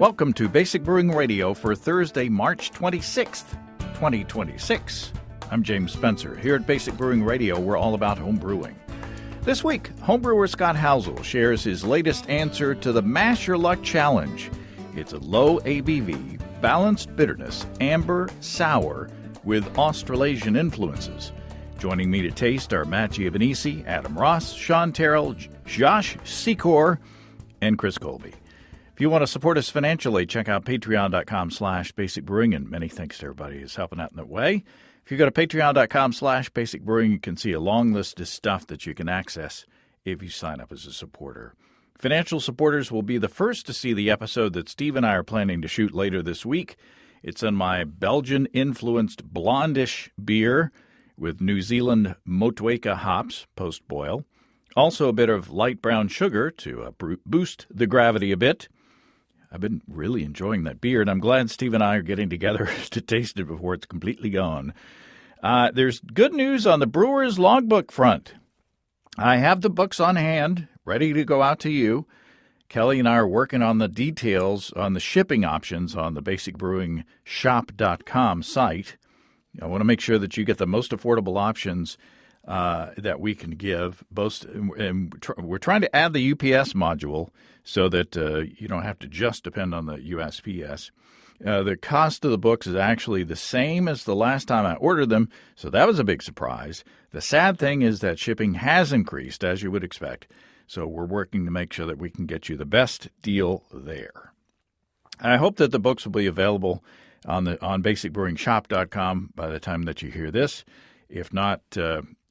Welcome to Basic Brewing Radio for Thursday, March 26th, 2026. I'm James Spencer. Here at Basic Brewing Radio, we're all about home brewing. This week, Homebrewer Scott Housel shares his latest answer to the Mash Your Luck Challenge. It's a low ABV, balanced bitterness, amber, sour, with Australasian influences. Joining me to taste are Matt Giovanisi, Adam Ross, Sean Terrell, Josh Secor, and Chris Colby. If you want to support us financially, check out patreon.com/basicbrewing, and many thanks to everybody who's helping out in that way. If you go to patreon.com/basicbrewing, you can see a long list of stuff that you can access if you sign up as a supporter. Financial supporters will be the first to see the episode that Steve and I are planning to shoot later this week. It's on my Belgian-influenced blondish beer with New Zealand Motueka hops post-boil. Also a bit of light brown sugar to boost the gravity a bit. I've been really enjoying that beer, and I'm glad Steve and I are getting together to taste it before it's completely gone. There's good news on the brewer's logbook front. I have the books on hand, ready to go out to you. Kelly and I are working on the details on the shipping options on the basicbrewingshop.com site. I want to make sure that you get the most affordable options that we can give. We're trying to add the UPS module so that you don't have to just depend on the USPS. The cost of the books is actually the same as the last time I ordered them, so that was a big surprise. The sad thing is that shipping has increased, as you would expect, so we're working to make sure that we can get you the best deal there. I hope that the books will be available on basicbrewingshop.com by the time that you hear this. If not,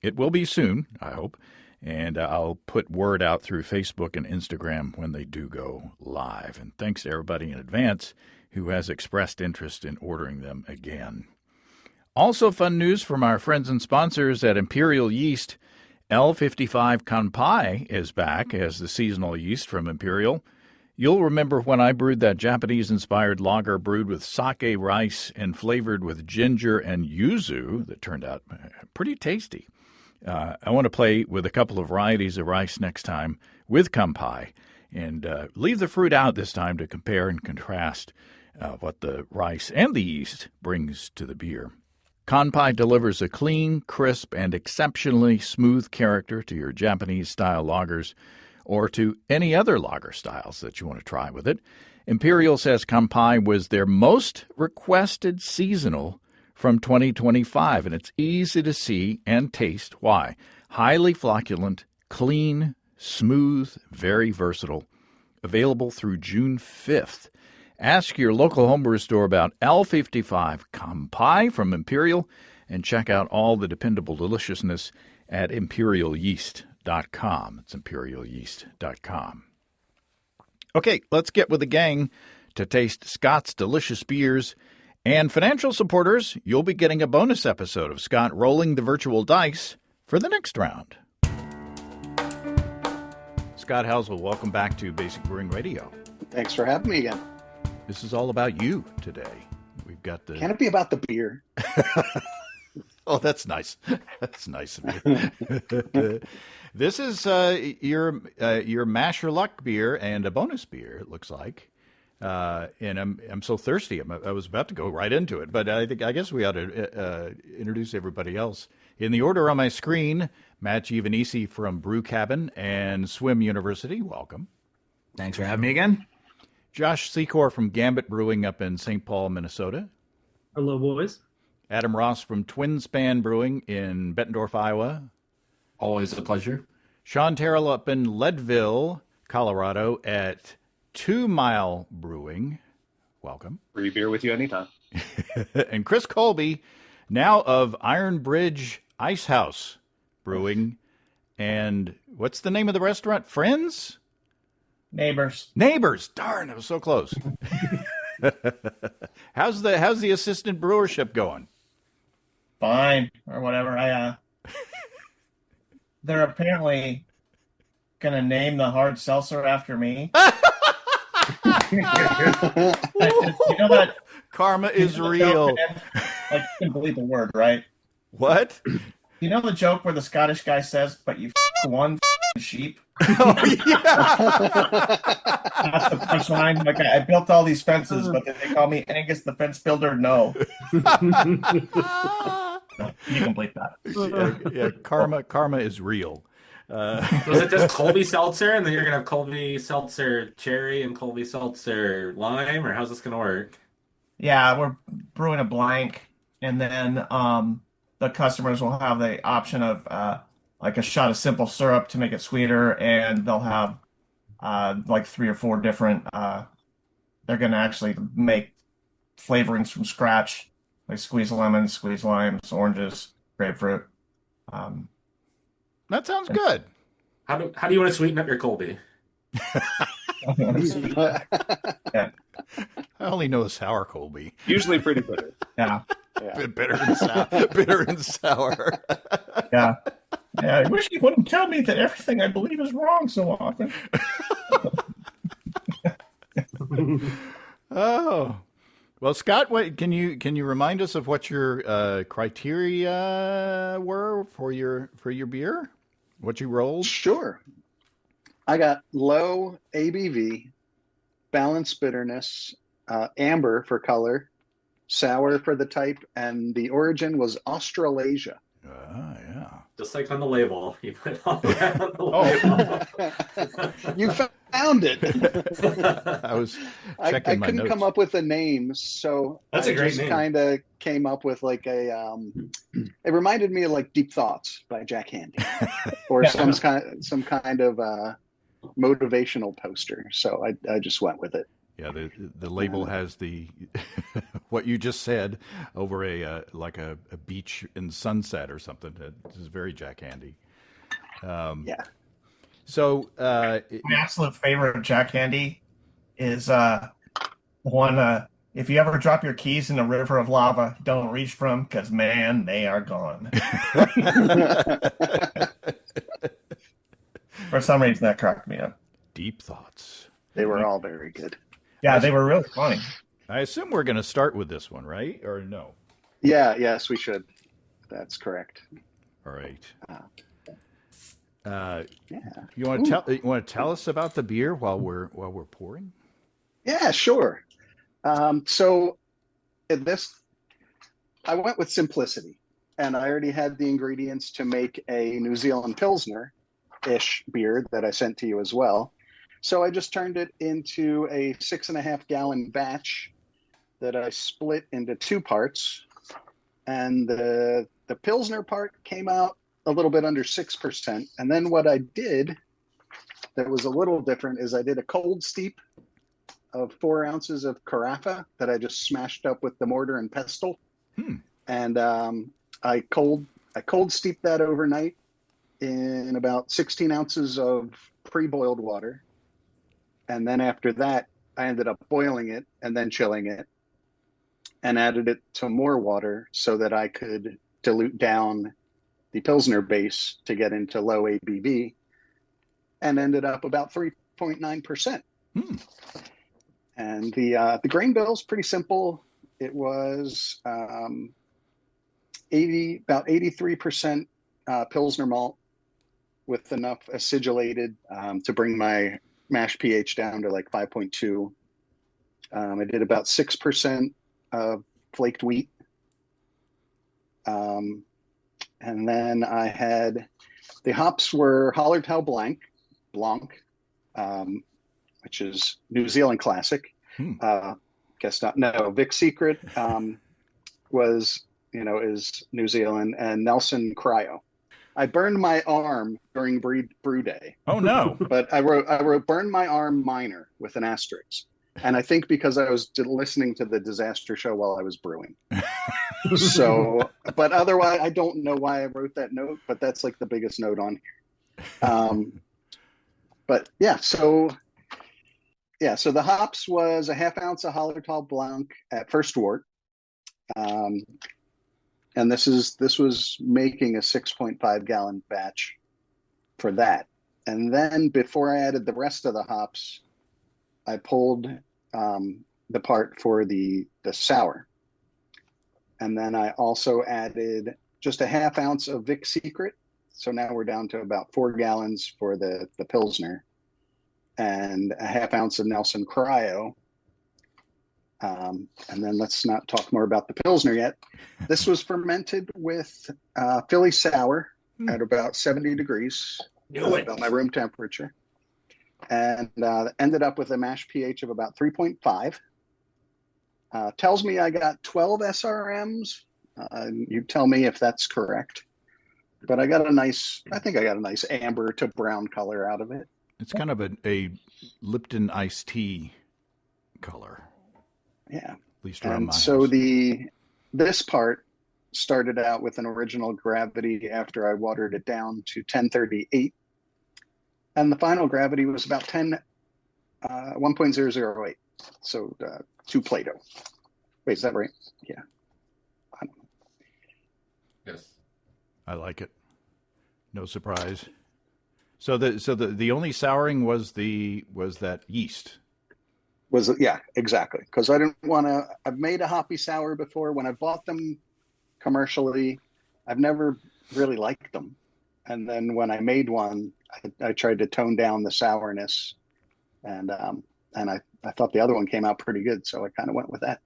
it will be soon, I hope, and I'll put word out through Facebook and Instagram when they do go live. And thanks to everybody in advance who has expressed interest in ordering them again. Also fun news from our friends and sponsors at Imperial Yeast. L55 Kanpai is back as the seasonal yeast from Imperial. You'll remember when I brewed that Japanese-inspired lager brewed with sake rice and flavored with ginger and yuzu that turned out pretty tasty. I want to play with a couple of varieties of rice next time with Kanpai and leave the fruit out this time to compare and contrast what the rice and the yeast brings to the beer. Kanpai delivers a clean, crisp, and exceptionally smooth character to your Japanese-style lagers or to any other lager styles that you want to try with it. Imperial says Kanpai was their most requested seasonal from 2025, and it's easy to see and taste why. Highly flocculent, clean, smooth, very versatile. Available through June 5th. Ask your local homebrewer store about L55 Kanpai from Imperial and check out all the dependable deliciousness at imperialyeast.com. It's imperialyeast.com. Okay, let's get with the gang to taste Scott's delicious beers. And financial supporters, you'll be getting a bonus episode of Scott rolling the virtual dice for the next round. Scott Housel, welcome back to Basic Brewing Radio. Thanks for having me again. This is all about you today. We've got the. Can it be about the beer? Oh, that's nice. That's nice of you. This is your Mash Your Luck beer and a bonus beer. It looks like. And I'm so thirsty. I was about to go right into it, but I guess we ought to introduce everybody else. In the order on my screen, Matt Giovanisi from Brew Cabin and Swim University. Welcome. Thanks for having me again. Josh Secor from Gambit Brewing up in St. Paul, Minnesota. Hello, boys. Adam Ross from Twin Span Brewing in Bettendorf, Iowa. Always a pleasure. Sean Terrell up in Leadville, Colorado at 2 Mile Brewing. Welcome. Free beer with you anytime. And Chris Colby, now of Iron Bridge Ice House Brewing. And what's the name of the restaurant? Friends? Neighbors. Darn, it was so close. How's the assistant brewership going? Fine, or whatever. They're apparently gonna name the hard seltzer after me. You know that karma is real. Like, you can believe the word, right? What? You know the joke where the Scottish guy says, "But you won." sheep. Oh, yeah. That's the punchline. Like I built all these fences, but then they call me Angus the fence builder. No, you complete that. Yeah, karma is real. Was it just Colby Seltzer, and then you're gonna have Colby Seltzer cherry and Colby Seltzer lime, or how's this gonna work? Yeah, we're brewing a blank, and then the customers will have the option of like a shot of simple syrup to make it sweeter, and they'll have like three or four different. They're going to actually make flavorings from scratch, like squeeze lemons, squeeze limes, oranges, grapefruit. Um, That sounds good. How do you want to sweeten up your Colby? yeah, I only know sour Colby. Usually pretty bitter. yeah, Yeah. Bitter and sour. Bitter and sour. yeah. Yeah, I wish you wouldn't tell me that everything I believe is wrong so often. Oh, well, Scott, can you remind us of what your criteria were for your beer? What you rolled? Sure. I got low ABV, balanced bitterness, amber for color, sour for the type, and the origin was Australasia. Yeah. Just like on the label, you put all that on the label. You found it. I was I checking my couldn't notes. come up with a name, so That's I a great just name. kind of came up with like a. It reminded me of like Deep Thoughts by Jack Handy, or some kind of motivational poster. So I just went with it. Yeah, the label has the what you just said over a like a beach in sunset or something. This is very Jack Handy. Yeah. So My absolute favorite Jack Handy is one. If you ever drop your keys in a river of lava, don't reach for them because man, they are gone. For some reason, that cracked me up. Deep Thoughts. They were all very good. Yeah, they were really funny. I assume we're going to start with this one, right? Or no? Yeah, yes, we should. That's correct. All right. Yeah. You want to tell us about the beer while we're pouring? Yeah, sure. So in this, I went with simplicity, and I already had the ingredients to make a New Zealand Pilsner-ish beer that I sent to you as well. So I just turned it into a 6.5 gallon batch that I split into two parts. And the Pilsner part came out a little bit under 6%. And then what I did that was a little different is I did a cold steep of 4 ounces of Carafa that I just smashed up with the mortar and pestle. And I cold steeped that overnight in about 16 ounces of pre-boiled water. And then after that, I ended up boiling it and then chilling it and added it to more water so that I could dilute down the Pilsner base to get into low ABV, and ended up about 3.9%. And the grain bill is pretty simple. It was about 83% Pilsner malt with enough acidulated to bring my mash pH down to like 5.2. I did about 6% flaked wheat. And then I had the hops were Hallertau Blanc, which is New Zealand classic. Guess not. No, Vic Secret is New Zealand, and Nelson Cryo. I burned my arm during brew day. Oh no! But I wrote burn my arm minor with an asterisk. And I think because I was listening to the disaster show while I was brewing. So, but otherwise, I don't know why I wrote that note, but that's like the biggest note on here. But yeah, so the hops was a half ounce of Hallertau Blanc at first wort. And this was making a 6.5 gallon batch for that. And then before I added the rest of the hops, I pulled the part for the sour. And then I also added just a half ounce of Vic Secret So now we're down to about 4 gallons for the Pilsner and a half ounce of Nelson Cryo. And then let's not talk more about the Pilsner yet. This was fermented with Philly sour at about 70 degrees, about my room temperature. And ended up with a mash pH of about 3.5. Tells me I got 12 SRMs. You tell me if that's correct. But I got I think I got a nice amber to brown color out of it. It's kind of a Lipton iced tea color. Yeah. At least around my so house. This part started out with an original gravity after I watered it down to 1038. And the final gravity was about 1.008. So 2 Plato. Wait, is that right? Yeah. I don't know. Yes. I like it. No surprise. So the only souring was that yeast. Yeah, exactly. Because I didn't want to. I've made a hoppy sour before. When I bought them commercially, I've never really liked them. And then when I made one, I tried to tone down the sourness, and I thought the other one came out pretty good, so I kind of went with that.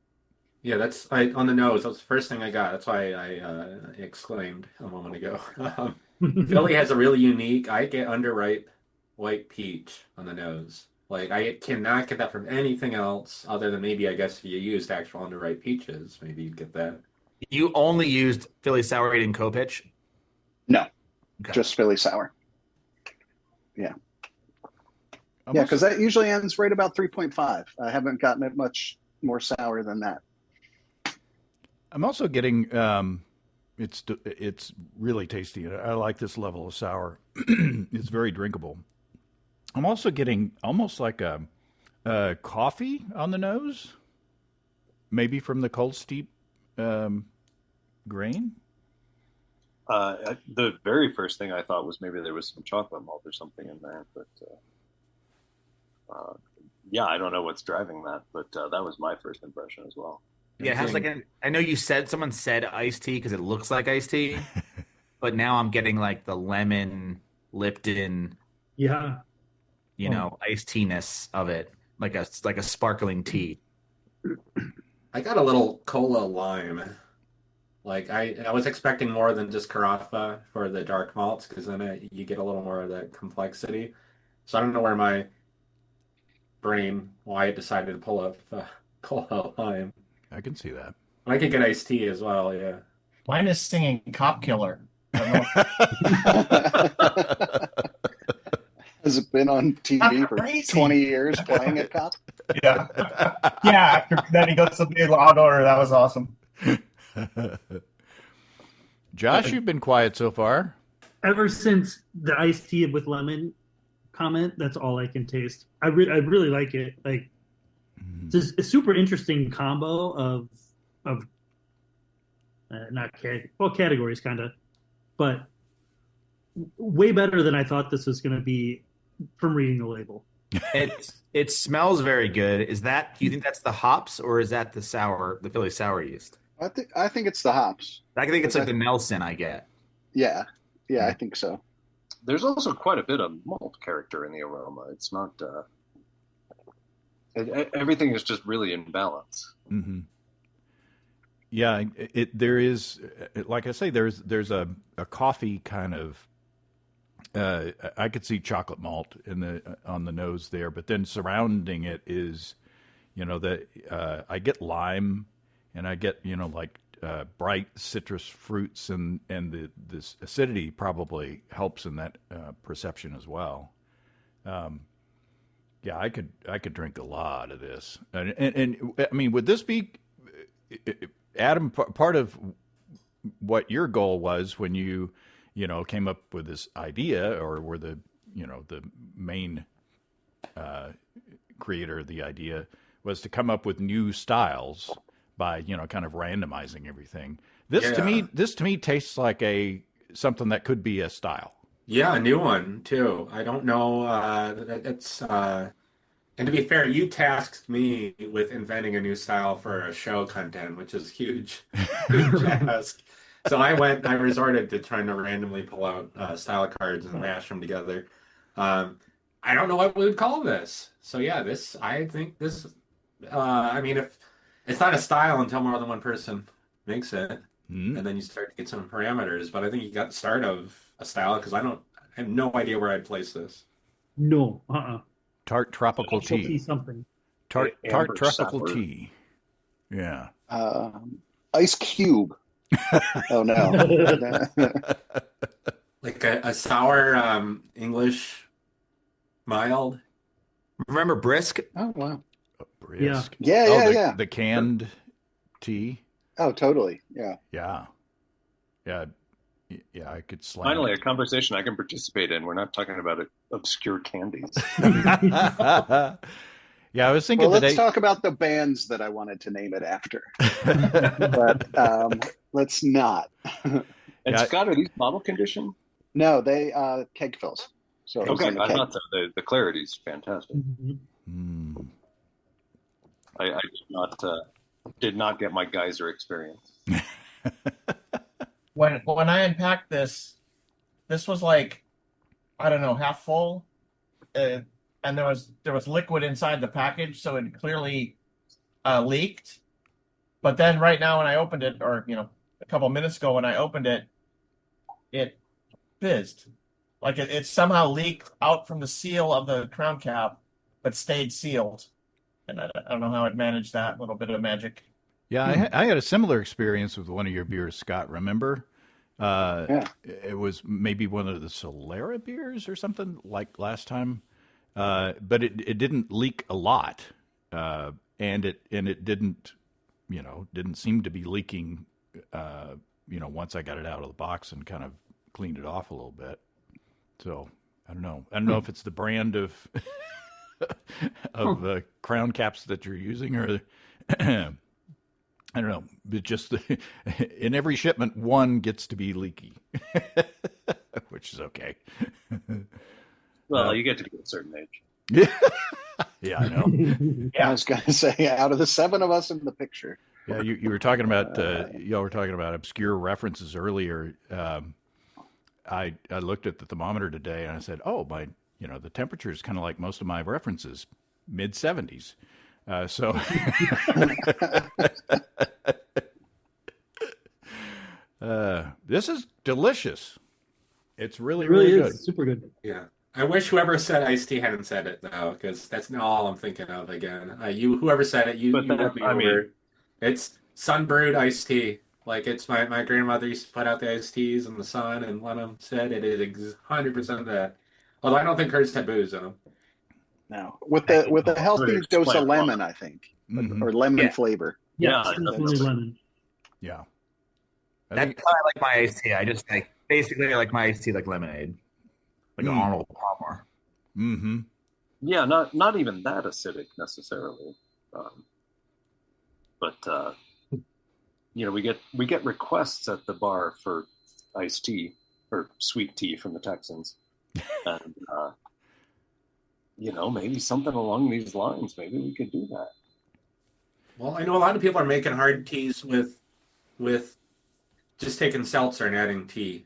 Yeah, that's on the nose. That's the first thing I got. That's why I exclaimed a moment ago. Philly has a really unique. I get underripe white peach on the nose. Like I cannot get that from anything else other than maybe I guess if you used actual underripe peaches, maybe you'd get that. You only used Philly sour in co-pitch? No, Okay. just Philly sour. Yeah. Yeah, because that usually ends right about 3.5. I haven't gotten it much more sour than that. I'm also getting it's really tasty. I like this level of sour. It's very drinkable. I'm also getting almost like a coffee on the nose, maybe from the cold steep grain. The very first thing I thought was maybe there was some chocolate malt or something in there, but yeah, I don't know what's driving that, but that was my first impression as well. Yeah, it has I know someone said iced tea because it looks like iced tea, but now I'm getting like the lemon Lipton, iced tea-ness of it, like a sparkling tea. I got a little cola lime. Like I was expecting more than just carafa for the dark malts because then you get a little more of that complexity. So I don't know why it decided to pull up cola lime. I can see that. I could get iced tea as well, yeah. Mine is singing Cop Killer. I don't know. Has it been on TV for Crazy. 20 years playing at Cop? Yeah. Yeah, after then he goes to the Law and Order. That was awesome. Josh, you've been quiet so far. Ever since the iced tea with lemon comment, that's all I can taste. I really like it. Like, it's just a super interesting combo of categories kind of, but way better than I thought this was going to be from reading the label. It smells very good. Do you think that's the hops or is that the Philly sour yeast? I think it's the hops. I think it's like the Nelson I get. Yeah, I think so. There's also quite a bit of malt character in the aroma. It's not everything is just really in balance. Mm-hmm. Yeah, there is, like I say, there's a coffee kind of. I could see chocolate malt on the nose there, but then surrounding it is, I get lime, and I get like bright citrus fruits, and this acidity probably helps in that perception as well. Yeah, I could drink a lot of this, and I mean, would this be, Adam, part of what your goal was when you came up with this idea, or were the main creator of the idea, was to come up with new styles by kind of randomizing everything. This to me tastes like something that could be a style. Yeah, a new one too. I don't know. And to be fair, you tasked me with inventing a new style for a show content, which is huge, huge ask. So I resorted to trying to randomly pull out style cards and mash them together. I don't know what we would call this. So yeah, I think this. I mean, if it's not a style until more than one person makes it, and then you start to get some parameters. But I think you got the start of a style because I have no idea where I'd place this. No, Tart tropical specialty tea. something. Tart Amber tropical sour. tea. Yeah. Ice Cube. Oh no. Like a sour English mild. Remember Brisk? Oh wow. Brisk. Yeah, Oh, yeah. the canned tea. Oh, totally. Yeah. Yeah. Yeah. Yeah, I could slam Finally, it. a conversation I can participate in. We're not talking about obscure candies. Yeah, I was thinking Well, today. let's talk about the bands that I wanted to name it after, but let's not. And Yeah. Scott, are these bottle conditioned? No, they keg fills. So it was Okay, in a I keg. thought so. The clarity's fantastic. Mhm. Mm. I did not get my geyser experience. When I unpacked this was like, I don't know, half full, and there was liquid inside the package, so it clearly leaked. But then right now when I opened it, or a couple minutes ago when I opened it, it fizzed. Like it somehow leaked out from the seal of the crown cap, but stayed sealed. And I don't know how it managed that little bit of magic. Yeah, I had a similar experience with one of your beers, Scott. Remember? Yeah. It was maybe one of the Solera beers or something like last time, but it didn't leak a lot, and it didn't seem to be leaking. Once I got it out of the box and kind of cleaned it off a little bit. So I don't know. I don't know if it's the brand of crown caps that you're using, or I don't know. But just in every shipment, one gets to be leaky, which is okay. Well, you get to be a certain age. Yeah, I know. I was going to say, out of the 7 of us in the picture. Yeah, you were talking about y'all were talking about obscure references earlier. I looked at the thermometer today and I said, "Oh, the temperature is kind of like most of my references, mid-70s." So this is delicious. It's really, It really really is good. super good. Yeah. I wish whoever said iced tea hadn't said it though, because that's not all I'm thinking of again. Whoever said it, you But that- won me I mean- over. It's sun brewed iced tea. Like it's my grandmother used to put out the iced teas in the sun, and one of them said it is 100% that. Although I don't think hers had booze in them. No, with a healthy It's dose quite of a lemon, lot. I think, Mhm. or lemon Yeah. flavor. Yeah, Yes, definitely definitely. lemon. Yeah. I That's think, how I like my iced tea. I like my iced tea like lemonade, like an Arnold Palmer. mm-hmm. Yeah, not even that acidic necessarily, but we get requests at the bar for iced tea or sweet tea from the Texans, and maybe something along these lines. Maybe we could do that. Well, I know a lot of people are making hard teas with just taking seltzer and adding tea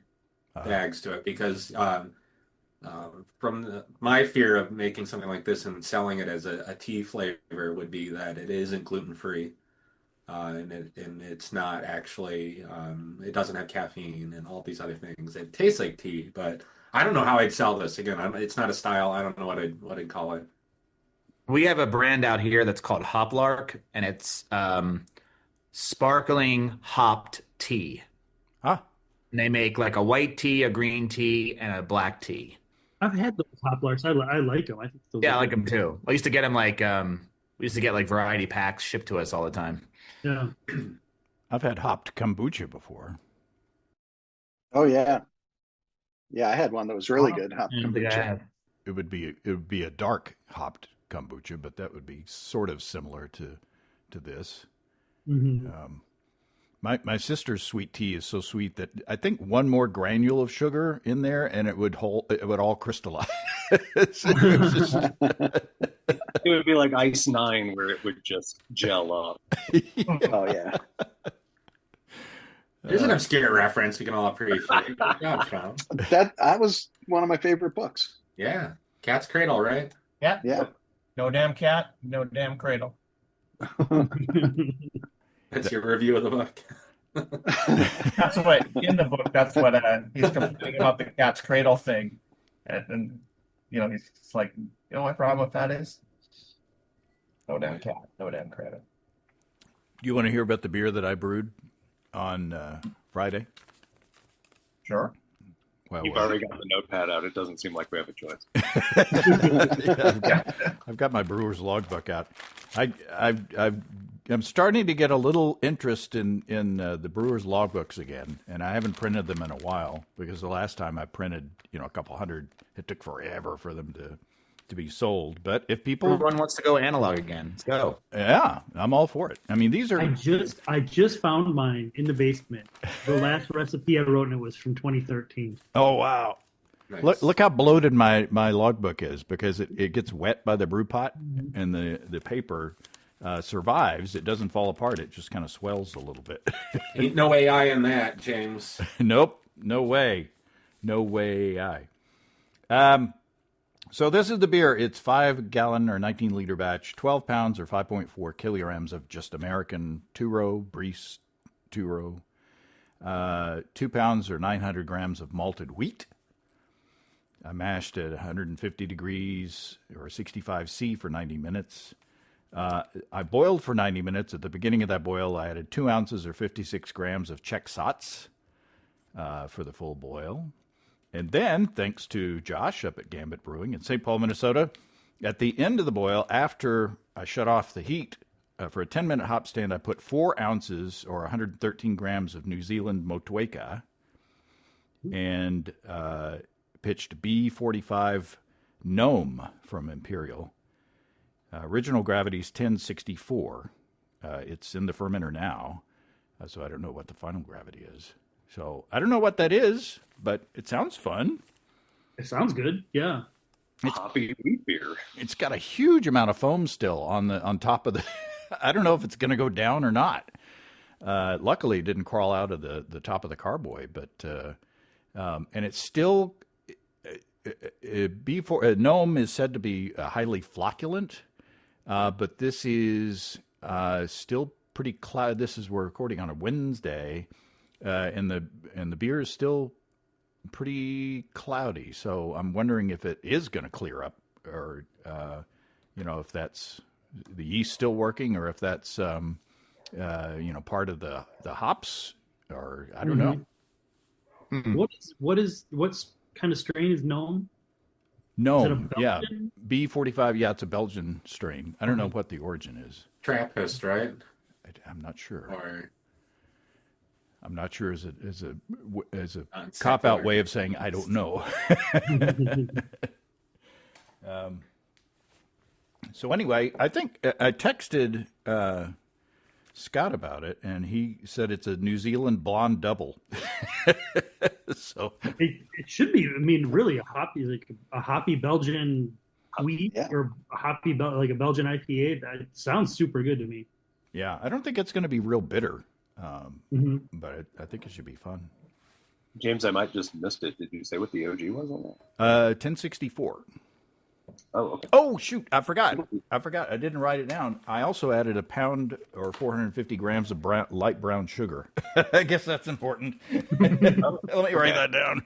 bags to it because my fear of making something like this and selling it as a tea flavor would be that it isn't gluten free, and it's not actually it doesn't have caffeine and all these other things. It tastes like tea, but I don't know how I'd sell this. Again, it's not a style. I don't know what I'd call it. We have a brand out here that's called Hoplark, and it's sparkling hopped tea. Ah, And they make like a white tea, a green tea, and a black tea. I've had those Hoplarks. I like them. I think those Yeah, I are like good. them too. I used to get them we used to get like variety packs shipped to us all the time. Yeah. I've had hopped kombucha before. Oh yeah, I had one that was really Wow. good. Hop I don't think I kombucha. have. It would be a dark hopped kombucha, but that would be sort of similar to this. hmm My sister's sweet tea is so sweet that I think one more granule of sugar in there and it would all crystallize. So it was just- It would be like Ice 9, where it would just gel up. Oh yeah. There's an obscure reference we can all appreciate. Good job, Sean. That was one of my favorite books. Yeah. Cat's Cradle, right? Yeah. Yeah. No damn cat, no damn cradle. That's your review of the book. That's what in the book. That's what he's complaining about the cat's cradle thing, and he's like, what problem with that is? No damn cat, no damn cradle. Do you want to hear about the beer that I brewed on Friday? Sure. Well, You've already got the notepad out. It doesn't seem like we have a choice. I've got my brewer's logbook out. I'm starting to get a little interest in the brewer's logbooks again, and I haven't printed them in a while because the last time I printed, a couple hundred, it took forever for them to be sold. But if people, Everyone wants to go analog again. Let's go. yeah, I'm all for it. I mean, these are. I just found mine in the basement. The last recipe I wrote, and it was from 2013. Oh wow! Nice. Look how bloated my logbook is because it gets wet by the brew pot, and the paper survives. It doesn't fall apart. It just kind of swells a little bit. Ain't no AI in that, James. Nope, no way, So this is the beer. It's 5-gallon or 19-liter batch, 12 pounds or 5.4 kilograms of just American two-row, Briess two-row, 2 pounds or 900 grams of malted wheat. I mashed at 150 degrees or 65 C for 90 minutes. I boiled for 90 minutes. At the beginning of that boil, I added 2 ounces or 56 grams of Czech Sots for the full boil. And then, thanks to Josh up at Gambit Brewing in St. Paul, Minnesota, at the end of the boil, after I shut off the heat, for a 10-minute hop stand, I put 4 ounces or 113 grams of New Zealand Motueka and pitched B45 Gnome from Imperial. Original gravity's 1064. It's in the fermenter now, so I don't know what the final gravity is. So I don't know what that is, but it sounds fun. It sounds good. Yeah. Hoppy wheat beer. It's got a huge amount of foam still on top of the. I don't know if it's going to go down or not. Luckily, it didn't crawl out of the top of the carboy, but and it's still. Gnome is said to be highly flocculent, but this is still pretty cloud. We're recording on a Wednesday. And the beer is still pretty cloudy, so I'm wondering if it is going to clear up, or if that's the yeast still working, or if that's part of the hops, or I don't know. What's kind of strain is Gnome? Gnome, yeah, B45, yeah, it's a Belgian strain. I don't know what the origin is. Trappist, right? I'm not sure. Or I'm not sure as a cop-out way of saying I don't know. So anyway, I think I texted Scott about it, and he said it's a New Zealand blonde double. So it should be. I mean, really a hoppy Belgian wheat, or a hoppy like a Belgian IPA. That sounds super good to me. Yeah, I don't think it's going to be real bitter. But I think it should be fun. James, I might just missed it. Did you say what the OG was on that? 1064. Oh, okay. Oh, shoot. I forgot. I didn't write it down. I also added a pound or 450 grams of light brown sugar. I guess that's important. Let me write that down.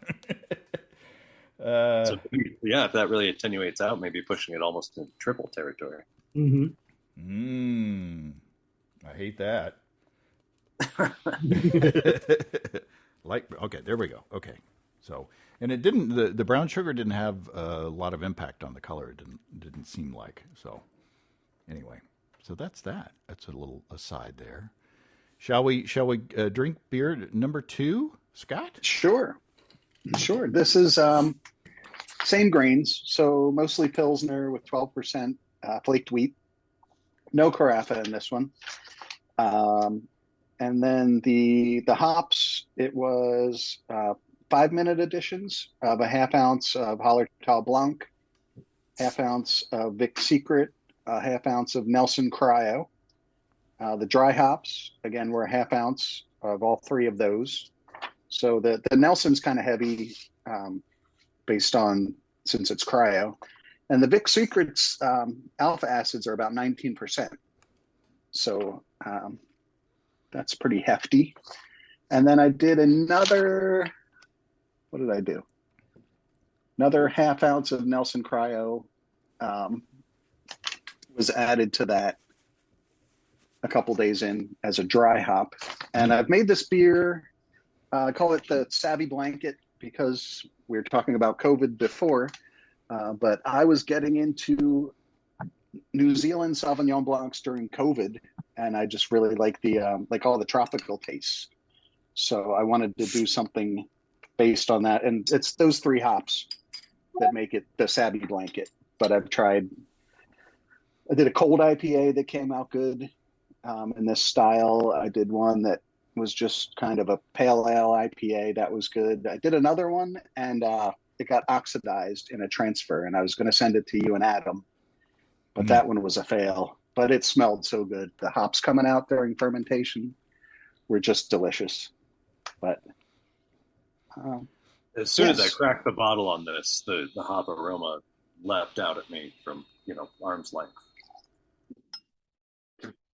So, yeah, if that really attenuates out, maybe pushing it almost into triple territory. I hate that. Okay, there we go. Okay, so and it didn't the brown sugar didn't have a lot of impact on the color. It didn't seem like. So anyway, so that's that. That's a little aside there. Shall we drink beer number 2, Scott? Sure. This is same grains, so mostly Pilsner with 12% flaked wheat. No carafa in this one. And then the hops, it was 5-minute additions of a half ounce of Hallertau Blanc, half ounce of Vic Secret, a half ounce of Nelson Cryo. The dry hops, again, were a half ounce of all three of those. So the Nelson's kind of heavy, based on, since it's cryo, and the Vic Secrets alpha acids are about 19%. So that's pretty hefty. And then I did another, what did I do? Another half ounce of Nelson Cryo was added to that a couple days in as a dry hop. And I've made this beer, I call it the Savvy Blanket because we were talking about COVID before, but I was getting into New Zealand Sauvignon Blancs during COVID, and I just really like like all the tropical tastes. So I wanted to do something based on that, and it's those three hops that make it the Savvy Blanket. But I did a cold IPA that came out good in this style. I did one that was just kind of a pale ale IPA that was good. I did another one, and it got oxidized in a transfer, and I was going to send it to you and Adam, but that one was a fail. But it smelled so good. The hops coming out during fermentation were just delicious. But as soon as I cracked the bottle on this, the hop aroma leapt out at me from arm's length.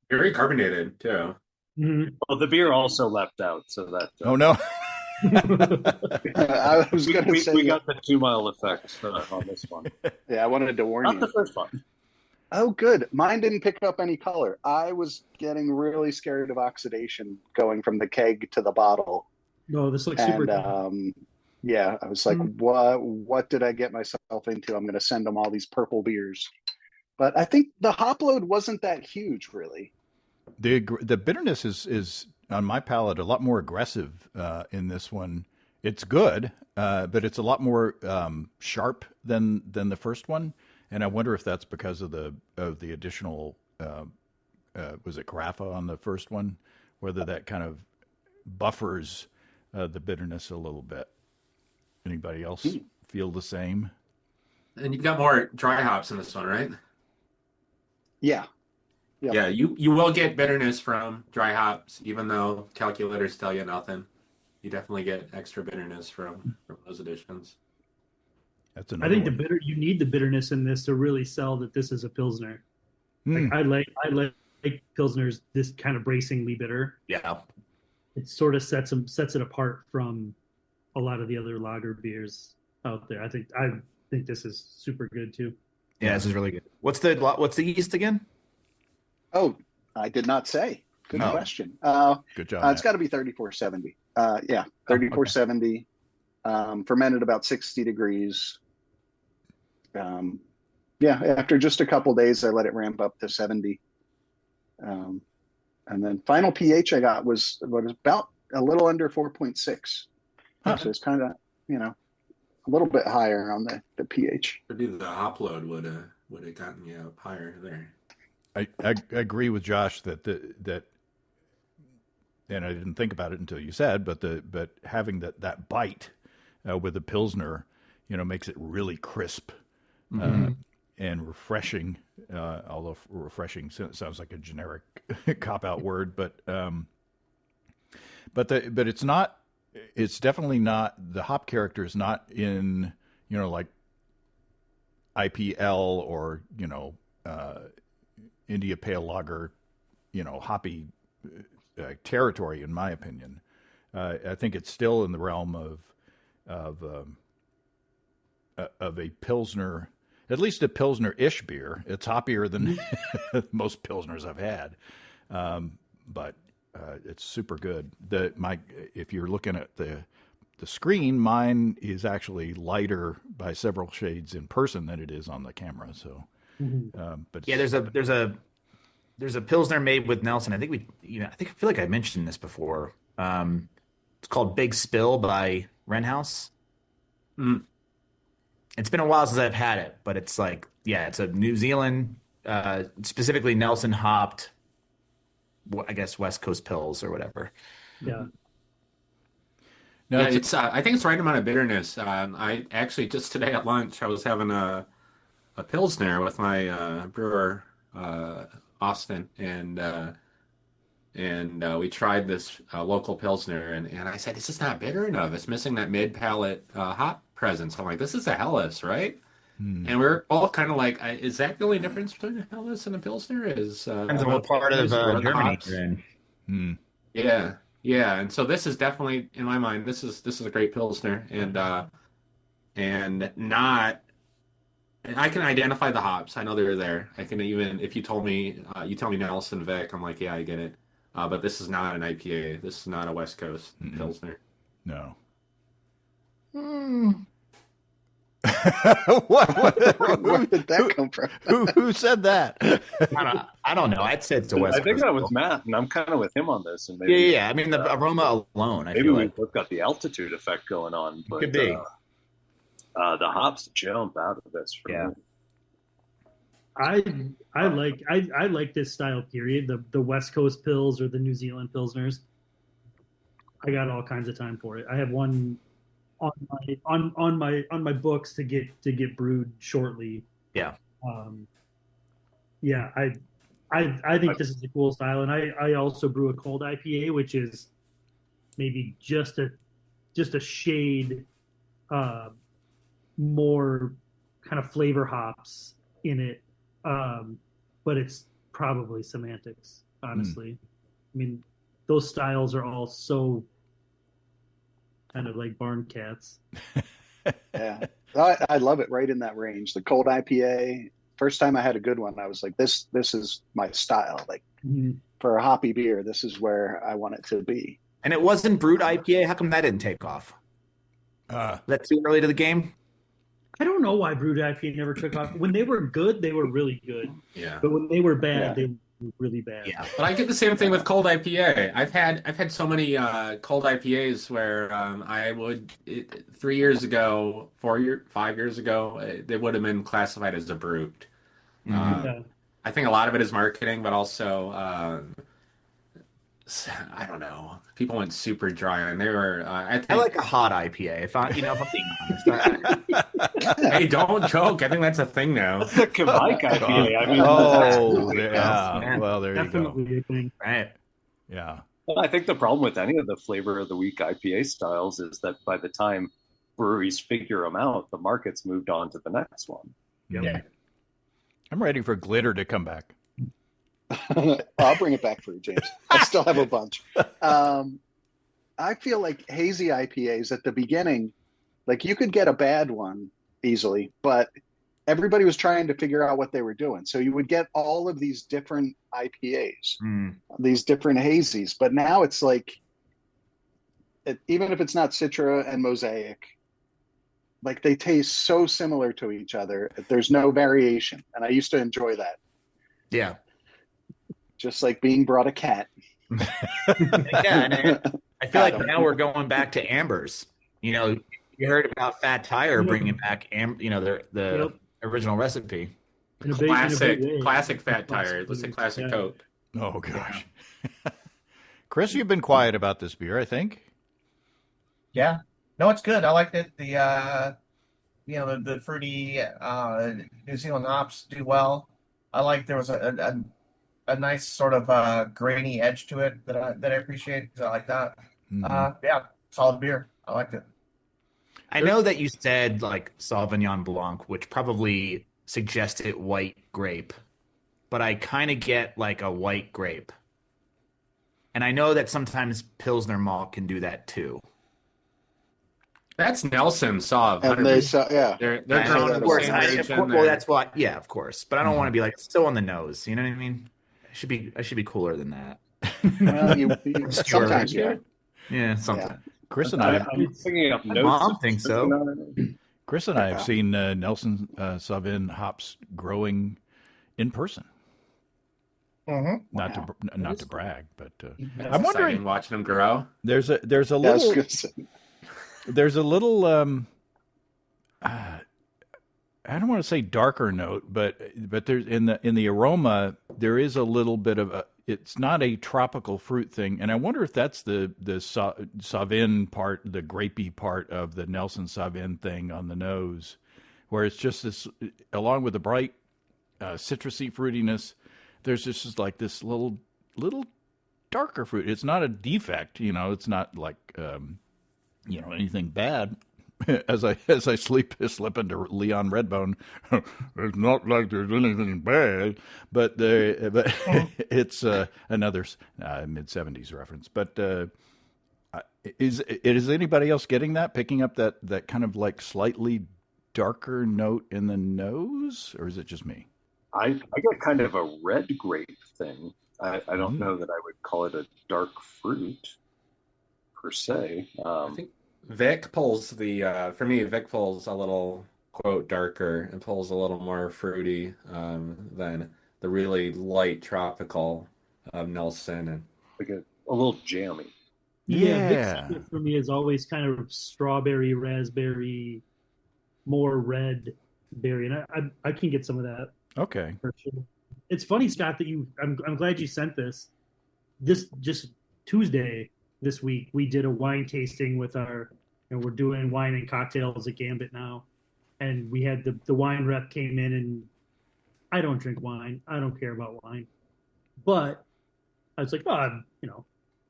Very carbonated too. Mhm. Well, the beer also leapt out, so that. Oh no! I was going to say we got the 2 mile effect on this one. Yeah, I wanted to warn Not you. the first one. Oh, good. Mine didn't pick up any color. I was getting really scared of oxidation going from the keg to the bottle. No, this looks super And good. yeah, I was like, what did I get myself into? I'm going to send them all these purple beers. But I think the hop load wasn't that huge, really. The bitterness is on my palate a lot more aggressive in this one. It's good, but it's a lot more sharp than the first one. And I wonder if that's because of the additional was it Carafa on the first one, whether that kind of buffers the bitterness a little bit. Anybody else feel the same? And you've got more dry hops in this one, right? Yeah. Yep. Yeah, you will get bitterness from dry hops, even though calculators tell you nothing. You definitely get extra bitterness from those additions. That's I think one. you need the bitterness in this to really sell that this is a pilsner. Like, I like pilsners this kind of bracingly bitter. Yeah. It sort of sets it apart from a lot of the other lager beers out there. I think this is super good too. Yeah, this is really good. What's the yeast again? Oh, I did not say. Good question. Good job. It's got to be 3470. Yeah, 3470. Fermented about 60 degrees. Yeah, after just a couple days, I let it ramp up to 70. And then final pH I got was about a little under 4.6. Huh. So it's kind of, a little bit higher on the pH. Maybe the hop load would have gotten you up higher there. I agree with Josh that and I didn't think about it until you said, but having that bite with the Pilsner, makes it really crisp and refreshing. Although refreshing sounds like a generic cop-out word, but it's not. It's definitely not. The hop character is not in like IPL or India Pale Lager, hoppy territory, in my opinion. I think it's still in the realm of a Pilsner, at least a Pilsner-ish beer. It's hoppier than most Pilsners I've had, but it's super good. If you're looking at the screen, mine is actually lighter by several shades in person than it is on the camera. So. But yeah, there's a Pilsner made with Nelson. I think I feel like I mentioned this before. It's called Big Spill by Wrenhouse. It's been a while since I've had it, but it's like, it's a New Zealand, specifically Nelson hopped, I guess West Coast Pils or whatever. Yeah. no, It's I think it's the right amount of bitterness. I actually just today at lunch I was having a Pilsner with my brewer Austin, and and we tried this local Pilsner, and I said, this is not bitter enough. It's missing that mid-palate hop presence. I'm like, this is a Helles, right? And we're all kind of like, is that the only difference between a Helles and a Pilsner? Depends on what part of Germany you're in. Yeah, yeah. And so this is definitely, in my mind, this is a great Pilsner, and not. And I can identify the hops. I know they're there. I can even, if you tell me Nelson Vic, I'm like, yeah, I get it. But this is not an IPA. This is not a West Coast Pilsner. No. Where did that come from? Who said that? I don't know. I'd say it's a West Coast. I think that was Matt, and I'm kind of with him on this. And maybe, yeah. I mean, the aroma alone. Maybe we've both got the altitude effect going on. But, could be. The hops jump out of this for me. I like this style period, the West Coast Pils or the New Zealand Pilsners. I got all kinds of time for it. I have one on my books to get brewed shortly. Yeah. Yeah, I think this is a cool style, and I also brew a cold IPA, which is maybe just a shade more kind of flavor hops in it, but it's probably semantics, honestly. I mean, those styles are all so kind of like barn cats. Yeah, I love it right in that range. The cold IPA, first time I had a good one, I was like, this is my style. Like for a hoppy beer, this is where I want it to be. And it wasn't brewed IPA. How come that didn't take off? That too early to the game? I don't know why brewed IPA never took off. When they were good, they were really good. Yeah. But when they were bad, they were really bad. Yeah. But I get the same thing with cold IPA. I've had so many cold IPAs where I would 3 years ago, 5 years ago, they would have been classified as a brewed. I think a lot of it is marketing, but also I don't know. People went super dry, and they were. I like a hot IPA. If I'm being honest. Hey, don't joke. I think that's a thing now. That's the Quebec IPA. I mean, yeah. Well, there Definitely you a thing. Right. Yeah. I think the problem with any of the flavor of the week IPA styles is that by the time breweries figure them out, the market's moved on to the next one. Yeah. I'm ready for glitter to come back. I'll bring it back for you, James. I still have a bunch. I feel like hazy IPAs at the beginning, like you could get a bad one easily, but everybody was trying to figure out what they were doing. So you would get all of these different IPAs, these different hazies. But now it's like, even if it's not Citra and Mosaic, like they taste so similar to each other. There's no variation. And I used to enjoy that. Yeah. Just like being brought a cat. Yeah, and I feel like now we're going back to ambers. You know, you heard about Fat Tire bringing back the original recipe. Classic Fat Tire. Let's say classic Coke. Oh gosh. Chris, you've been quiet about this beer, I think. Yeah. No, it's good. I liked it. The fruity New Zealand hops do well. I like there was a nice sort of grainy edge to it that I appreciate because I like that. Yeah, solid beer. I liked it. I know that you said like Sauvignon Blanc, which probably suggested white grape, but I kind of get like a white grape. And I know that sometimes Pilsner malt can do that too. That's Nelson Sauv. And they saw, yeah. They're grown in the same region. Well, that's why. Yeah, of course. But I don't want to be like so on the nose. You know what I mean? I should be cooler than that. Well, sometimes, yeah. Yeah, sometimes. Yeah. Chris and I, I'm picking up notes. Mom thinks so. Chris and I have seen Nelson Sauvin hops growing in person. Not to brag, but I'm wondering, watching them grow. There's a little I don't want to say darker note, but there's in the aroma there is a little bit of it's not a tropical fruit thing, and I wonder if that's the Sauvin part, the grapey part of the Nelson Sauvin thing on the nose, where it's just this, along with the bright citrusy fruitiness, there's just like this little darker fruit. It's not a defect, it's not like anything bad. As I slip into Leon Redbone, it's not like there's anything bad, but it's another mid-70s reference. But is anybody else getting that, picking up that kind of like slightly darker note in the nose, or is it just me? I get kind of a red grape thing. I don't know that I would call it a dark fruit per se. I think Vic pulls for me, Vic pulls a little, quote, darker and pulls a little more fruity than the really light tropical Nelson. And like a little jammy. Vic's secret for me is always kind of strawberry, raspberry, more red berry, and I can get some of that. Okay, for sure. It's funny, Scott, that I'm glad you sent this. This just Tuesday this week we did a wine tasting with we're doing wine and cocktails at Gambit now, and we had the wine rep came in, and I don't drink wine, I don't care about wine, but I was like,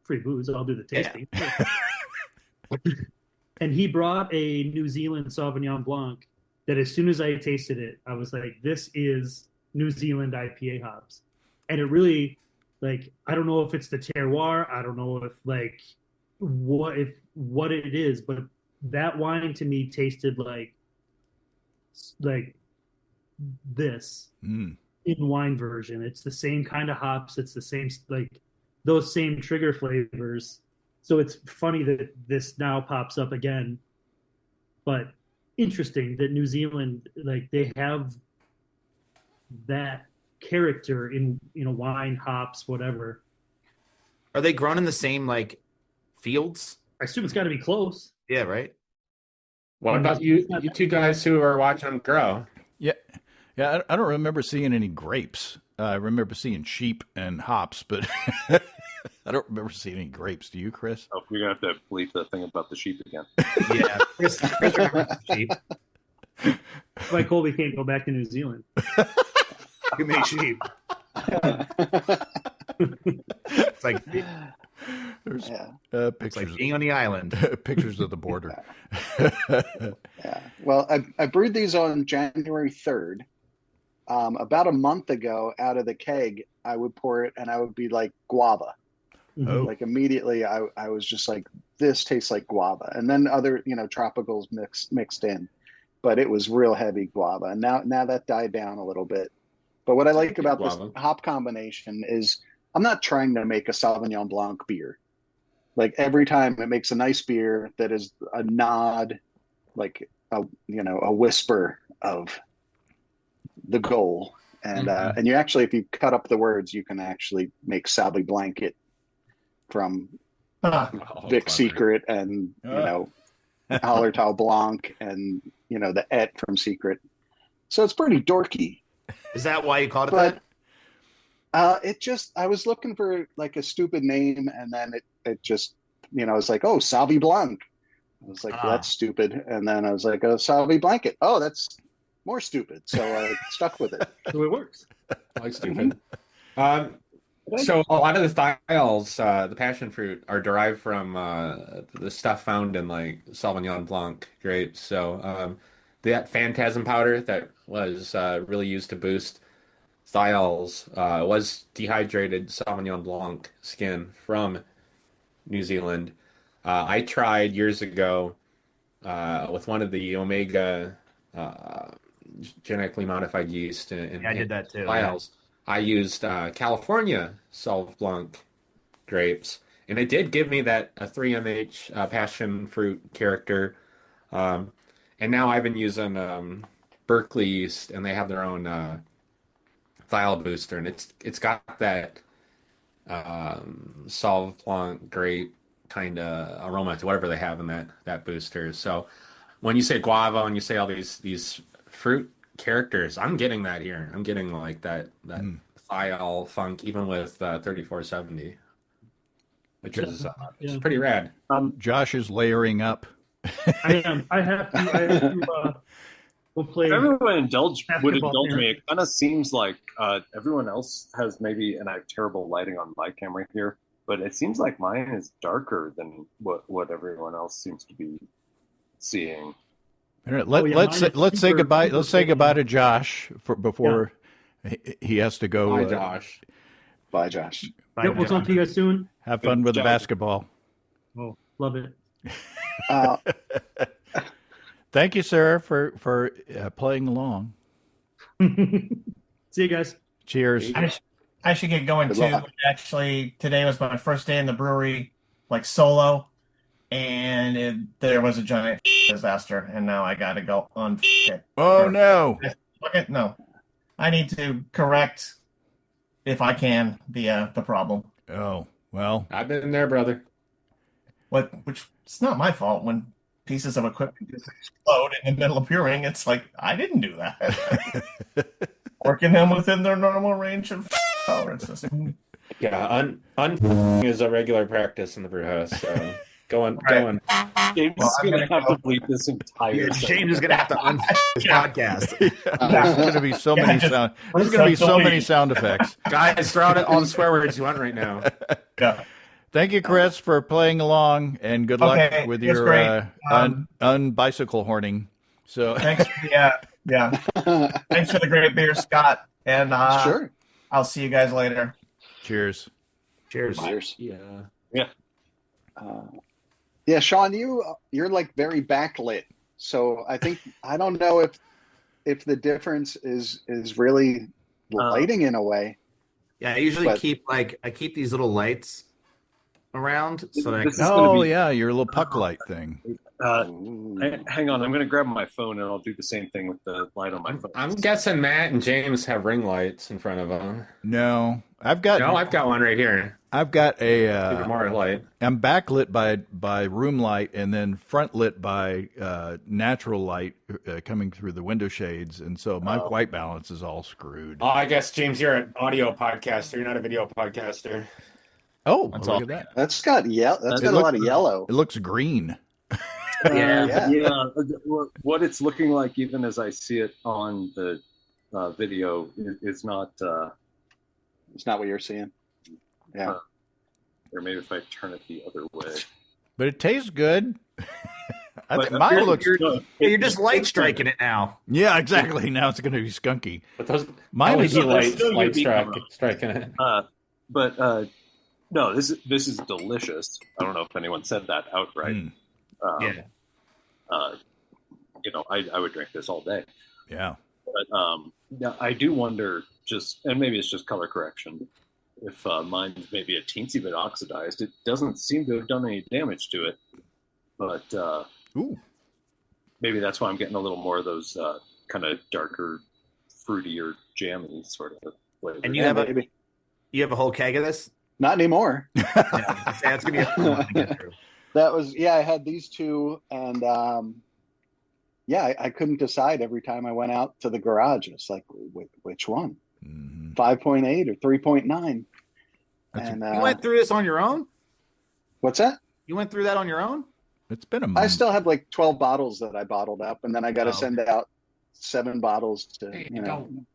free booze, I'll do the tasting. Yeah. And he brought a New Zealand Sauvignon Blanc that as soon as I tasted it, I was like, this is New Zealand IPA hops. And it really, I don't know if it's the terroir, I don't know if what it is, but that wine to me tasted like this in wine version. It's the same kind of hops, it's the same those same trigger flavors. So it's funny that this now pops up again, but interesting that New Zealand, they have that character in wine, hops, whatever. Are they grown in the same fields? I assume it's got to be close. Yeah, right. What about you two guys who are watching them grow? Yeah. I don't remember seeing any grapes. I remember seeing sheep and hops, but I don't remember seeing any grapes. Do you, Chris? Oh, you're gonna have to bleep the thing about the sheep again. Yeah, Chris remembers the sheep. That's why Colby can't go back to New Zealand. You make sheep. It's like there's it's pictures like being on the island. Pictures of the border. Yeah. Well, I brewed these on January 3rd. About a month ago, out of the keg, I would pour it, and I would be like guava. Oh. Like immediately, I was just like, this tastes like guava, and then other tropicals mixed in, but it was real heavy guava. And now that died down a little bit. But what I like about this hop combination is I'm not trying to make a Sauvignon Blanc beer. Like every time it makes a nice beer that is a nod, like a whisper of the goal. And and you actually, if you cut up the words, you can actually make Sauvignon Blanket from Vic's Secret and Hallertau Blanc and the Et from Secret. So it's pretty dorky. Is that why you called it that? I was looking for like a stupid name, and then it just I was like, oh, Sauvignon Blanc. I was like, that's stupid. And then I was like, oh, Sauvignon Blanket. Oh, that's more stupid. So I stuck with it. So it works. I like stupid. So a lot of the styles, the passion fruit, are derived from the stuff found in Sauvignon Blanc grapes. So that phantasm powder that was really used to boost styles was dehydrated Sauvignon Blanc skin from New Zealand. I tried years ago with one of the Omega genetically modified yeast and I did that too. Styles. I used California Sauv Blanc grapes, and it did give me that 3MH passion fruit character. And now I've been using Berkeley yeast, and they have their own thiol booster, and it's got that Sauv Blanc grape kind of aroma to whatever they have in that booster. So when you say guava and you say all these fruit characters, I'm getting that here. I'm getting that thiol funk, even with 3470, which is pretty rad. Josh is layering up. I am. I have to. We'll play. If everyone would indulge me, it kind of seems like everyone else has maybe, and I have terrible lighting on my camera here, but it seems like mine is darker than what everyone else seems to be seeing. All right, Oh, yeah, let's mine is say super- goodbye. super Let's say big. goodbye to Josh before he has to go. Hi, Josh. Bye, Josh. Yep, we'll talk to you guys soon. Have fun with the Josh. basketball. Oh, love it. Uh, Thank you, sir, for playing along. See you guys. Cheers. I should get going Good too. luck. Actually, today was my first day in the brewery, like solo, and there was a giant disaster, and now I got to go on it. Oh no! Okay, no, I need to correct, if I can, the problem. Oh well. I've been there, brother. Which it's not my fault when pieces of equipment just explode in the middle of brewing. It's like I didn't do that. Working them within their normal range of tolerances. Yeah, is a regular practice in the brew house. So go on. James Well, is I'm going to gonna have to bleep this entire James is going to have to his podcast. There's going to be so Yeah, many just- sound. There's going to be so delete. many sound effects. Guys, throw out all the swear words you want right now. Yeah. Thank you, Chris, for playing along, and good luck Okay, with that's your great. bicycle horning. So Thanks for thanks for the great beer, Scott. And Sure. I'll see you guys later. cheers. Cheers. Cheers. Yeah. Yeah, Sean, you're like very backlit. So I don't know if the difference is really lighting in a way. Yeah, I usually But- keep these little lights around so that I This can, is gonna Oh be- yeah, your little puck light thing. Hang on, I'm going to grab my phone and I'll do the same thing with the light on my phone. I'm guessing Matt and James have ring lights in front of them. No, I've got I've got one right here. I've got Even a more light. I'm backlit by room light and then front lit by natural light coming through the window shades, and so my white balance is all screwed. Oh, I guess James, you're an audio podcaster. You're not a video podcaster. Oh, That's look all. at that! That's got It a lot of yellow. It looks green. Yeah. What it's looking like, even as I see it on the video, is not. It's not what you're seeing. Yeah. Or maybe if I turn it the other way. But it tastes good. I But think mine looks. you're just light striking it now. Yeah, exactly. Now it's going to be skunky. But those Mine LED is. lights, still light your beat striking it. No, this is delicious. I don't know if anyone said that outright. Mm, Yeah. I would drink this all day. yeah. But yeah, I do wonder, and maybe it's just color correction, if mine's maybe a teensy bit oxidized. It doesn't seem to have done any damage to it, but Ooh. maybe that's why I'm getting a little more of those kind of darker, fruitier, jammy sort of flavors. And you Yeah, have maybe. you have a whole keg of this? Not anymore. Yeah, that's gonna be a fun one to get through. I had these two, and I couldn't decide every time I went out to the garage. It's like, which one? Mhm. 5.8 or 3.9? That's- And You went through this on your own? what's that? You went through that on your own? It's been a I month. still have like 12 bottles that I bottled up, and then I got to Oh, send out 7 bottles to Hey,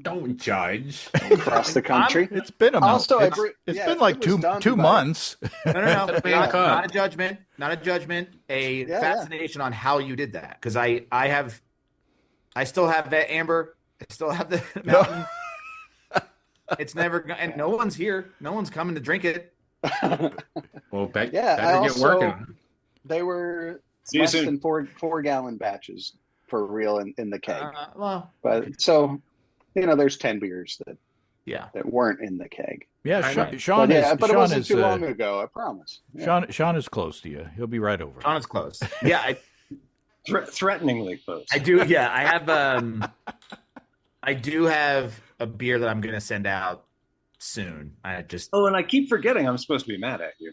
don't judge. across the country. It's been a month. Also, It's been like it was done two by- months. No. Yeah. Not a judgment. Not a judgment. A Yeah. fascination on how you did that. Because I still have that amber. I still have the mountain. It's never and no one's here. No one's coming to drink it. Well, Yeah, I better get also- working. They were See you less soon. than 4-gallon batches for real in the keg. Well, But so, there's 10 beers yeah. that weren't in the keg. Yeah, I know. Sean But, is. but it Sean wasn't is. too long ago, I promise. Yeah. Sean is close to you. He'll be right over. John is close. Yeah, Threateningly close. I do. Yeah, I have. I do have a beer that I'm going to send out soon. I just Oh, and I keep forgetting I'm supposed to be mad at you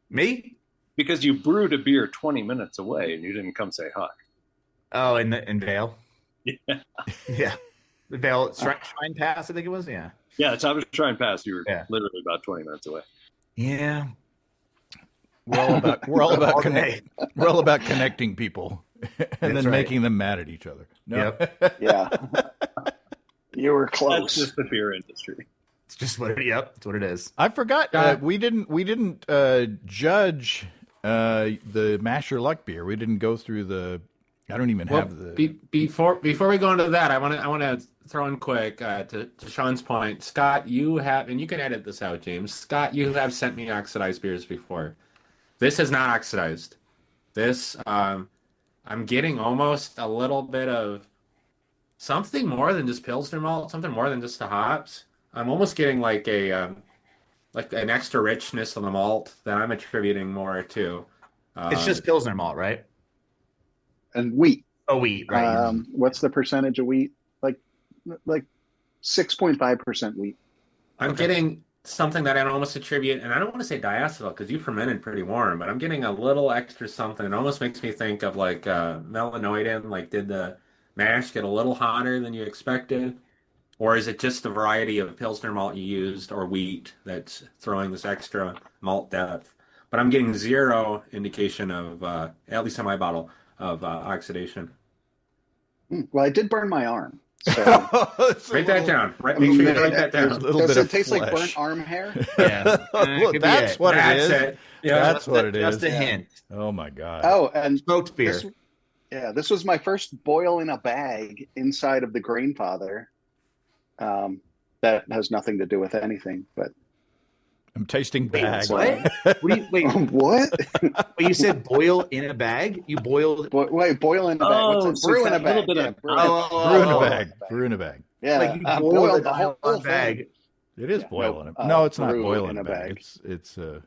me. because you brewed a beer 20 minutes away and you didn't come say hi. Oh, in Vale. Yeah. Yeah, the Vale Shrine Pass. I think it was. Yeah. Yeah, so I was trying past. You were Yeah. literally about 20 minutes away. Yeah. We're all about All day. we're all about connecting people and then That's right. making them mad at each other. No. Yep. Yeah. You were That's close. just the beer industry. It's just what it. Yep, it's what it is. I forgot we didn't judge the Mash Your Luck beer. We didn't go through the. I don't even have the. Before we go into that, I want to throw in quick to Sean's point. Scott, you have, and you can edit this out, James. Scott, you have sent me oxidized beers before. This is not oxidized. This I'm getting almost a little bit of something more than just Pilsner malt, something more than just the hops. I'm almost getting like an extra richness on the malt that I'm attributing more to. It's just Pilsner malt, right? And wheat. Oh, wheat, right? What's the percentage of wheat? Like 6.5% wheat. I'm getting something that I almost attribute, and I don't want to say diacetyl because you fermented pretty warm, but I'm getting a little extra something. It almost makes me think of like melanoidin. Like, did the mash get a little hotter than you expected? Or is it just the variety of Pilsner malt you used or wheat that's throwing this extra malt depth? But I'm getting zero indication of, at least on my bottle, of oxidation. Well, I did burn my arm. So write that down. Make sure you write that down. Does it taste like burnt arm hair? Yeah. Well, that's what it is. It. Yeah, that's what it is. Just a hint. Oh my god. Oh, and Smoked beer. This was my first boil in a bag inside of the Grainfather. That has nothing to do with anything, but I'm tasting bag. What? Wait. What? But you said boil in a bag? You boiled. Boil in a bag. What's it? Brew in a bag. Brew in a bag. Yeah, Like you boil boiled the whole bag. thing. It is boiling. No, it's not brew boiling in a bag. It's I'm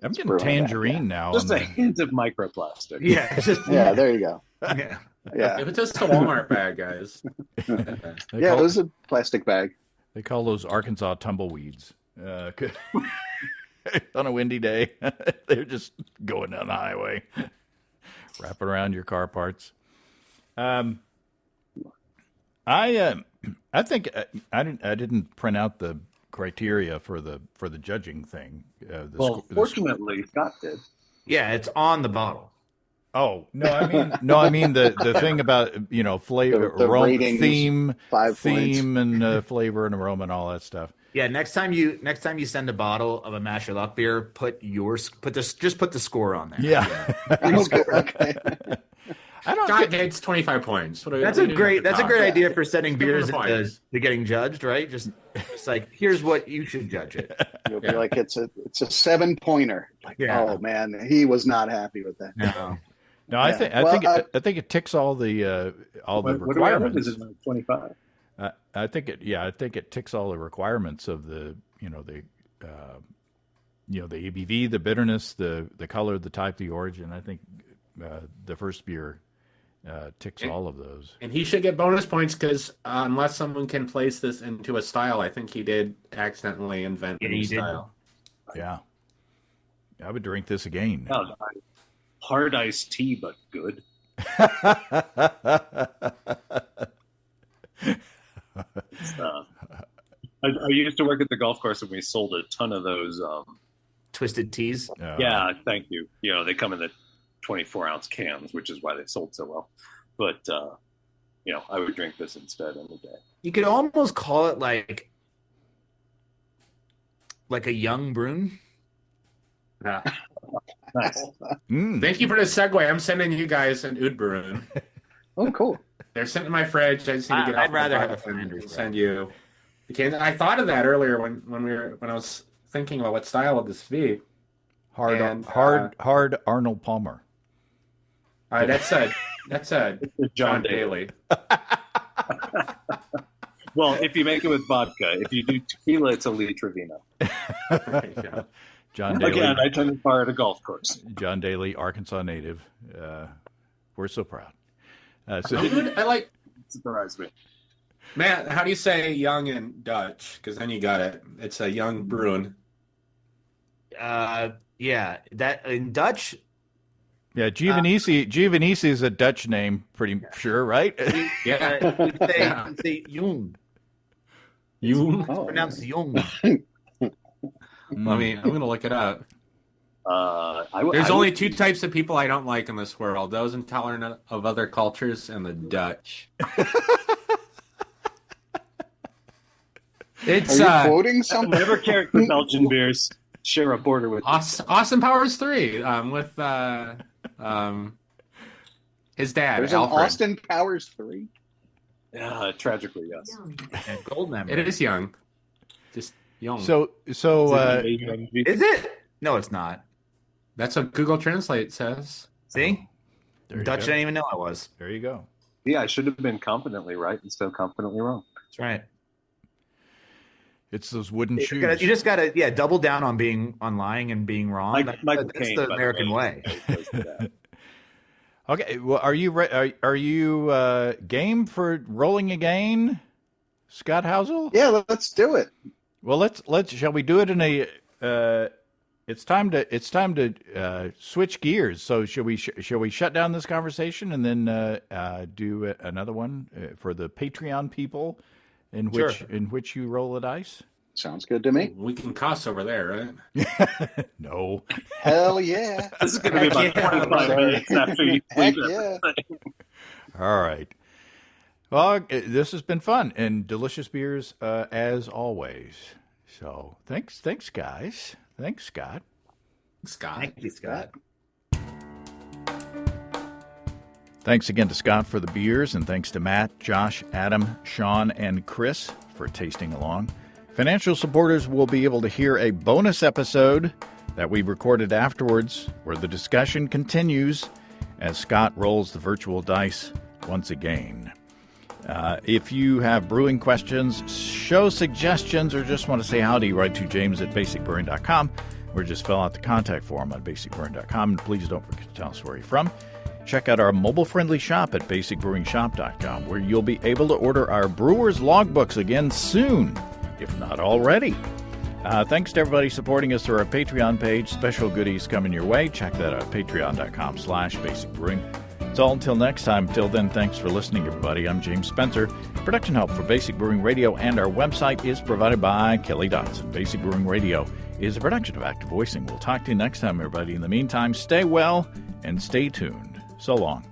getting brew in a bag, tangerine now. Just a hint of microplastic. Yeah. Yeah, there you go. Yeah. Yeah, If it's just a Walmart bag, guys. it was a plastic bag. They call those Arkansas tumbleweeds. On a windy day, they're just going down the highway, wrapping around your car parts. I think I didn't print out the criteria for the judging thing. Fortunately, Scott did. Yeah, it's on the bottle. Oh no! I mean the thing about flavor, The aroma, ratings, theme, 5 theme, and flavor and aroma and all that stuff. Yeah, next time you send a bottle of a Mash Your Luck beer, put the score on there. Yeah. Okay. I don't. Scott gets 25 points. That's a great idea for sending beers to getting judged, right? Just like, here's what you should judge it. You'll be like, it's a 7-pointer. Like, oh man, he was not happy with that. No, I think it ticks all the requirements. Is it 25? I think it ticks all the requirements of the ABV, the bitterness, the color, the type, the origin. I think the first beer ticks all of those. And he should get bonus points because unless someone can place this into a style, I think he did accidentally invent a new style. Yeah. I would drink this again. Hard iced tea, but good. I used to work at the golf course and we sold a ton of those twisted teas. Yeah, thank you. They come in the 24-ounce cans, which is why they sold so well. But I would drink this instead any day. You could almost call it like a young Brune. Yeah. Nice. Thank you for the segue. I'm sending you guys an Oud Brune. Oh, cool. They're sitting in my fridge. I just need to get I'd rather have a and send you. I thought of that earlier when I was thinking about what style would this be. Hard Arnold Palmer. That's John Daly. Well, if you make it with vodka, if you do tequila, it's a Lee Trevino. Yeah. John Daly. Again, I tend to fire at a golf course. John Daly, Arkansas native. We're so proud. It surprised me. Matt, how do you say young in Dutch? Because then you got it. It's a young Brune. Yeah, that in Dutch. Yeah, Giovannici is a Dutch name, pretty sure, right? Yeah. We say Jung. Jung? It's pronounced Jung. I'm going to look it up. There's only two types of people I don't like in this world: those intolerant of other cultures and the Dutch. It's Are you quoting something? Never cared for Belgian beers. Share a border with Austin Powers 3 with his dad, There's an Alfred. Austin Powers 3? tragically, yes. And gold memory. It is young. Just young. So Is it Is it? No, it's not. That's what Google Translate says. See? there you Dutch go. didn't even know I was. There you go. Yeah, I should have been confidently right instead of confidently wrong. That's right. It's those wooden You shoes. just gotta double down on lying and being wrong. Michael That's Caine, the by American way. does that. Okay, well, are you game for rolling again, Scott Housel? Yeah, let's do it. Well, let's shall we do it in a? It's time to switch gears. So shall we shut down this conversation and then do another one for the Patreon people, in which you roll a dice? Sounds good to me. We can cuss over there, right? No. Hell yeah. This is going to be about 25 minutes after you Heck leave yeah. everything. All right. Well, this has been fun and delicious beers as always. So thanks, guys. Thanks, Scott. Scott. Thank you, Scott. Thanks again to Scott for the beers, and thanks to Matt, Josh, Adam, Sean, and Chris for tasting along. Financial supporters will be able to hear a bonus episode that we recorded afterwards, where the discussion continues as Scott rolls the virtual dice once again. If you have brewing questions, show suggestions, or just want to say howdy, write to james@basicbrewing.com, or just fill out the contact form on basicbrewing.com. And please don't forget to tell us where you're from. Check out our mobile-friendly shop at basicbrewingshop.com, where you'll be able to order our brewer's logbooks again soon, if not already. Thanks to everybody supporting us through our Patreon page. Special goodies coming your way. Check that out, patreon.com/basicbrewing. It's all until next time. Till then, thanks for listening, everybody. I'm James Spencer. Production help for Basic Brewing Radio and our website is provided by Kelly Dotson. Basic Brewing Radio is a production of Active Voicing. We'll talk to you next time, everybody. In the meantime, stay well and stay tuned. So long.